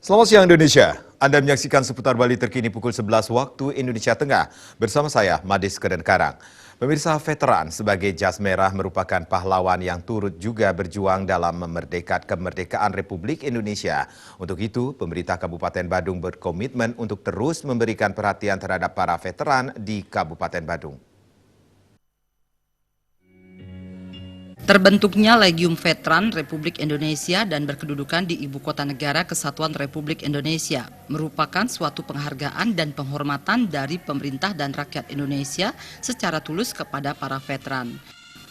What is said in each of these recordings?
Selamat siang Indonesia. Anda menyaksikan seputar Bali terkini pukul 11 waktu Indonesia Tengah. Bersama saya, Madis Kedenkarang. Pemirsa, veteran sebagai jas merah merupakan pahlawan yang turut juga berjuang dalam kemerdekaan Republik Indonesia. Untuk itu, pemerintah Kabupaten Badung berkomitmen untuk terus memberikan perhatian terhadap para veteran di Kabupaten Badung. Terbentuknya Legium Veteran Republik Indonesia dan berkedudukan di Ibu Kota Negara Kesatuan Republik Indonesia merupakan suatu penghargaan dan penghormatan dari pemerintah dan rakyat Indonesia secara tulus kepada para veteran.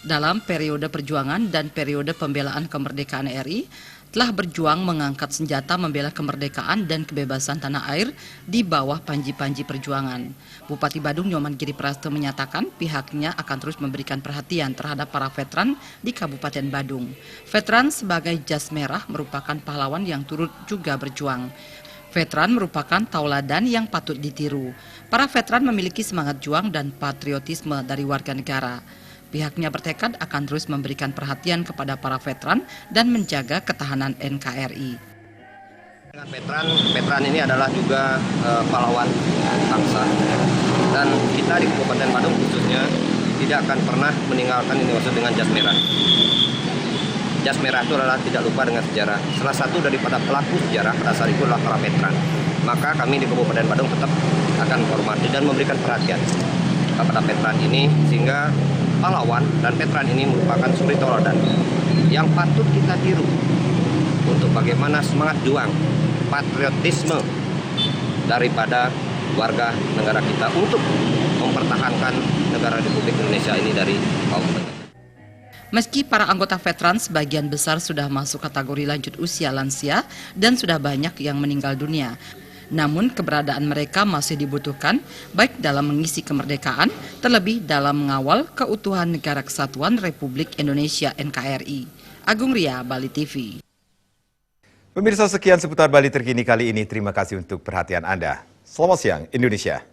Dalam periode perjuangan dan periode pembelaan kemerdekaan RI, telah berjuang mengangkat senjata membela kemerdekaan dan kebebasan tanah air di bawah panji-panji perjuangan. Bupati Badung Nyoman Giri Prasto menyatakan pihaknya akan terus memberikan perhatian terhadap para veteran di Kabupaten Badung. Veteran sebagai jas merah merupakan pahlawan yang turut juga berjuang. Veteran merupakan tauladan yang patut ditiru. Para veteran memiliki semangat juang dan patriotisme dari warga negara. Pihaknya bertekad akan terus memberikan perhatian kepada para veteran dan menjaga ketahanan NKRI. Veteran ini adalah juga pahlawan bangsa. Dan kita di Kabupaten Badung khususnya tidak akan pernah meninggalkan ini maksud dengan jas merah. Jas merah itu adalah tidak lupa dengan sejarah. Salah satu daripada pelaku sejarah pada saat itu adalah para veteran. Maka kami di Kabupaten Badung tetap akan menghormati dan memberikan perhatian kepada veteran ini, sehingga pahlawan dan veteran ini merupakan suri tauladan yang patut kita tiru untuk bagaimana semangat juang, patriotisme daripada warga negara kita untuk mempertahankan negara Republik Indonesia ini dari kaum muda. Meski para anggota veteran sebagian besar sudah masuk kategori lanjut usia lansia dan sudah banyak yang meninggal dunia, namun keberadaan mereka masih dibutuhkan baik dalam mengisi kemerdekaan, terlebih dalam mengawal keutuhan Negara Kesatuan Republik Indonesia NKRI. Agung Ria, Bali TV. Pemirsa, sekian seputar Bali terkini kali ini. Terima kasih untuk perhatian Anda. Selamat siang Indonesia.